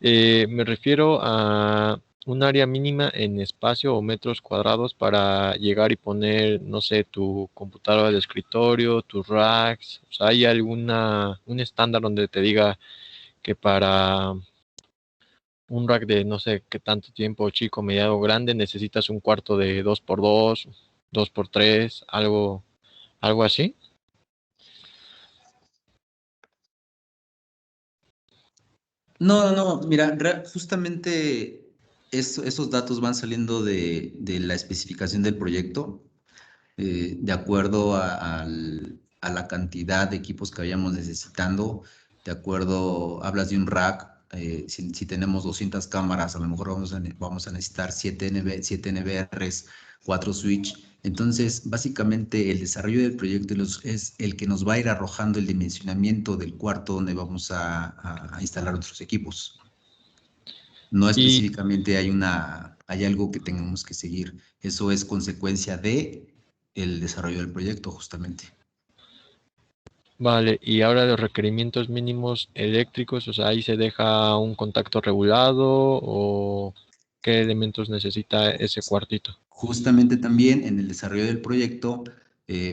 me refiero a un área mínima en espacio o metros cuadrados para llegar y poner, no sé, tu computadora de escritorio, tus racks. O sea, ¿hay un estándar donde te diga que para un rack de no sé qué tanto tiempo, chico, mediano o grande, necesitas un cuarto de 2x2, 2x3, algo así? No, no, no, mira, justamente esos datos van saliendo de la especificación del proyecto, de acuerdo a la cantidad de equipos que vayamos necesitando, de acuerdo, hablas de un rack, si tenemos 200 cámaras, a lo mejor vamos a necesitar 7 NVRs, 4 switch. Entonces, básicamente el desarrollo del proyecto es el que nos va a ir arrojando el dimensionamiento del cuarto donde vamos a instalar nuestros equipos. No Y específicamente hay algo que tengamos que seguir. Eso es consecuencia de el desarrollo del proyecto, justamente. vale, y ahora los requerimientos mínimos eléctricos, o sea, ahí se deja un contacto regulado o qué elementos necesita ese cuartito. Justamente también en el desarrollo del proyecto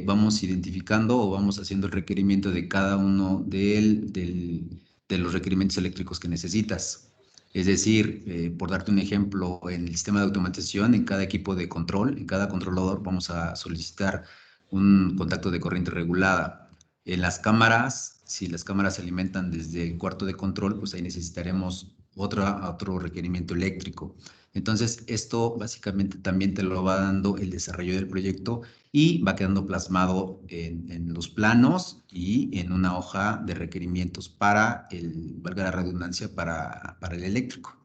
vamos identificando o vamos haciendo el requerimiento de cada uno de los requerimientos eléctricos que necesitas. Es decir, por darte un ejemplo, en el sistema de automatización, en cada equipo de control, en cada controlador, vamos a solicitar un contacto de corriente regulada. En las cámaras, si las cámaras se alimentan desde el cuarto de control, pues ahí necesitaremos otro requerimiento eléctrico. Entonces, esto básicamente también te lo va dando el desarrollo del proyecto y va quedando plasmado en los planos y en una hoja de requerimientos para valga la redundancia, para el eléctrico.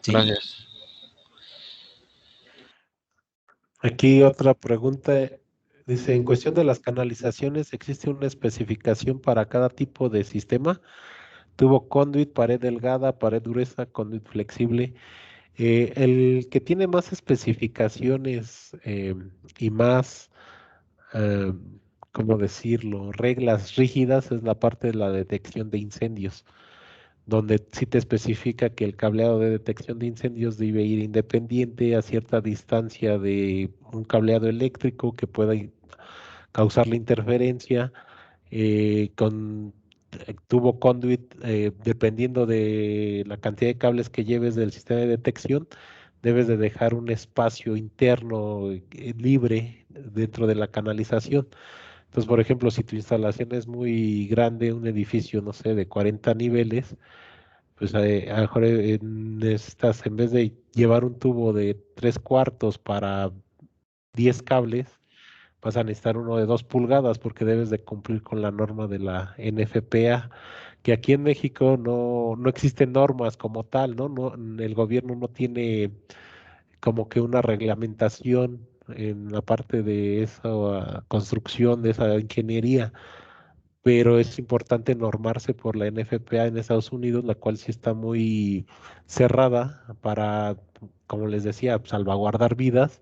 ¿Sí? Gracias. Aquí otra pregunta. Dice, en cuestión de las canalizaciones, ¿existe una especificación para cada tipo de sistema? Tubo conduit, pared delgada, pared gruesa, conduit flexible. El que tiene más especificaciones y más, eh, ¿cómo decirlo? Reglas rígidas es la parte de la detección de incendios, donde sí te especifica que el cableado de detección de incendios debe ir independiente a cierta distancia de un cableado eléctrico que pueda causar la interferencia con tubo conduit, dependiendo de la cantidad de cables que lleves del sistema de detección, debes de dejar un espacio interno libre dentro de la canalización. Entonces, por ejemplo, si tu instalación es muy grande, un edificio, no sé, de 40 niveles, pues a lo mejor necesitas, en vez de llevar un tubo de 3/4 para 10 cables, vas a necesitar uno de 2 pulgadas porque debes de cumplir con la norma de la NFPA, que aquí en México no existen normas como tal, ¿no? El gobierno no tiene como que una reglamentación en la parte de esa construcción, de esa ingeniería, pero es importante normarse por la NFPA en Estados Unidos, la cual sí está muy cerrada para, como les decía, salvaguardar vidas.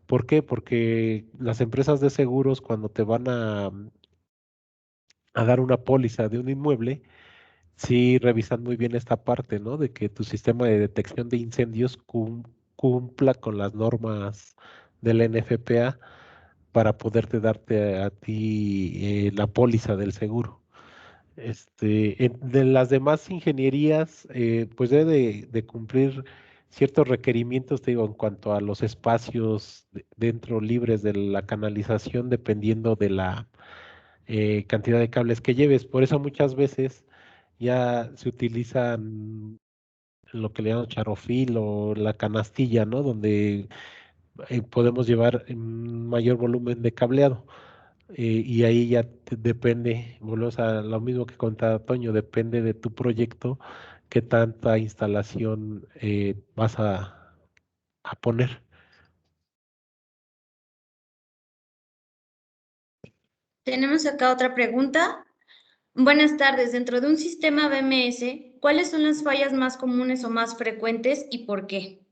¿Por qué? Porque las empresas de seguros cuando te van a dar una póliza de un inmueble, sí revisan muy bien esta parte, ¿no? De que tu sistema de detección de incendios cumpla con las normas del NFPA para poderte darte a ti la póliza del seguro. De las demás ingenierías, pues debe de cumplir ciertos requerimientos, te digo, en cuanto a los espacios dentro libres de la canalización, dependiendo de la cantidad de cables que lleves. Por eso muchas veces ya se utilizan lo que le llaman charofil o la canastilla, ¿no? Donde podemos llevar un mayor volumen de cableado. Y ahí ya depende, volvemos a lo mismo que contaba Toño, depende de tu proyecto, qué tanta instalación vas a poner. Tenemos acá otra pregunta. Buenas tardes. Dentro de un sistema BMS, ¿cuáles son las fallas más comunes o más frecuentes y por qué?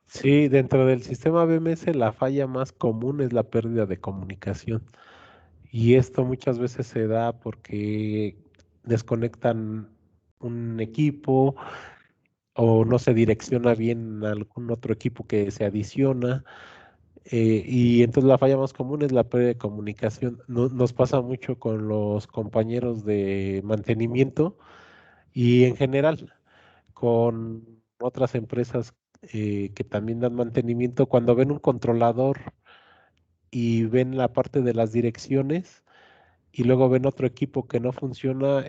Sí, dentro del sistema BMS la falla más común es la pérdida de comunicación. Y esto muchas veces se da porque desconectan un equipo o no se direcciona bien algún otro equipo que se adiciona. Y entonces la falla más común es la pérdida de comunicación. Nos pasa mucho con los compañeros de mantenimiento y en general con otras empresas que también dan mantenimiento. Cuando ven un controlador y ven la parte de las direcciones y luego ven otro equipo que no funciona,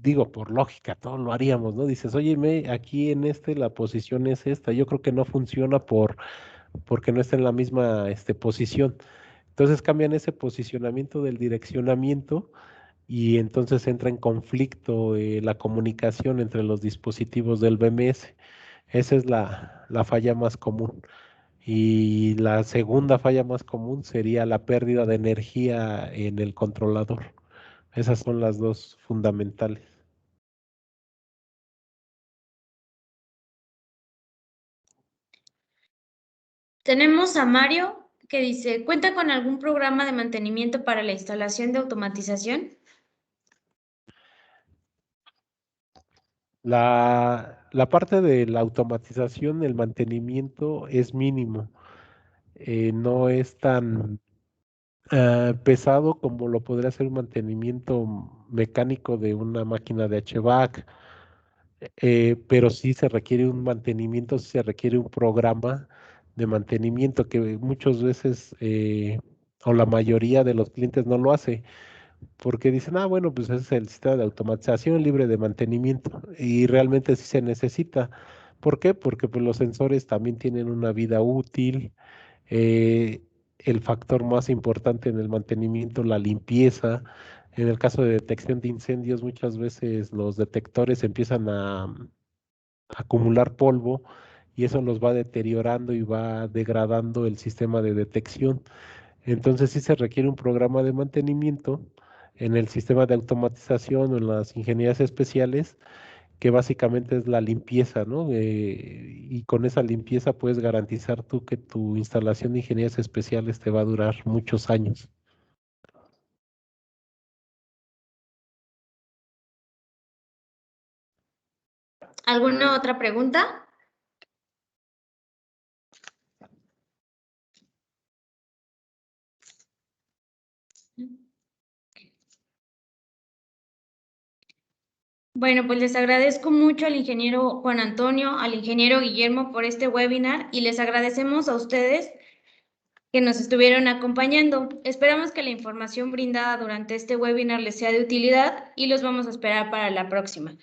digo, por lógica, todos lo haríamos, ¿no? Dices, oye, aquí en la posición es esta, yo creo que no funciona porque no está en la misma posición. Entonces cambian ese posicionamiento del direccionamiento y entonces entra en conflicto la comunicación entre los dispositivos del BMS. Esa es la falla más común. Y la segunda falla más común sería la pérdida de energía en el controlador. Esas son las dos fundamentales. Tenemos a Mario que dice, ¿cuenta con algún programa de mantenimiento para la instalación de automatización? La parte de la automatización, el mantenimiento es mínimo. No es tan pesado como lo podría ser un mantenimiento mecánico de una máquina de HVAC, pero sí se requiere un mantenimiento, sí se requiere un programa de mantenimiento que muchas veces o la mayoría de los clientes no lo hace porque dicen, ah, bueno, pues ese es el sistema de automatización libre de mantenimiento y realmente sí se necesita. ¿Por qué? Porque pues, los sensores también tienen una vida útil. eh, el factor más importante en el mantenimiento, la limpieza. En el caso de detección de incendios, muchas veces los detectores empiezan a acumular polvo y eso los va deteriorando y va degradando el sistema de detección. Entonces sí se requiere un programa de mantenimiento en el sistema de automatización o en las ingenierías especiales, que básicamente es la limpieza, ¿no? Y con esa limpieza puedes garantizar tú que tu instalación de ingenierías especiales te va a durar muchos años. ¿Alguna otra pregunta? Bueno, pues les agradezco mucho al ingeniero Juan Antonio, al ingeniero Guillermo por este webinar y les agradecemos a ustedes que nos estuvieron acompañando. Esperamos que la información brindada durante este webinar les sea de utilidad y los vamos a esperar para la próxima.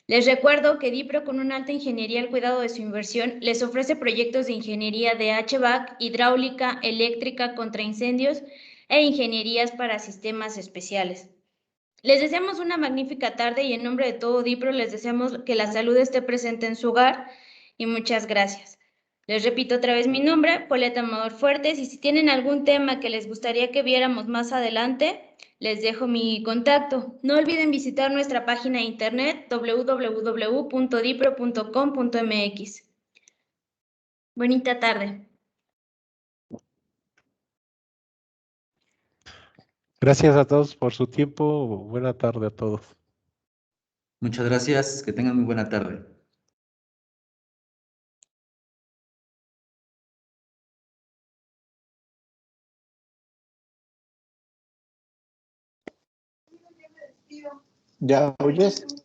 Les recuerdo que DIPRO, con una alta ingeniería al cuidado de su inversión, les ofrece proyectos de ingeniería de HVAC, hidráulica, eléctrica, contra incendios e ingenierías para sistemas especiales. Les deseamos una magnífica tarde y en nombre de todo DIPRO les deseamos que la salud esté presente en su hogar y muchas gracias. Les repito otra vez mi nombre, Pauleta Amador Fuertes, y si tienen algún tema que les gustaría que viéramos más adelante, les dejo mi contacto. No olviden visitar nuestra página de internet www.dipro.com.mx. Bonita tarde. Gracias a todos por su tiempo. Buena tarde a todos. Muchas gracias, que tengan muy buena tarde. ¿Ya oyes?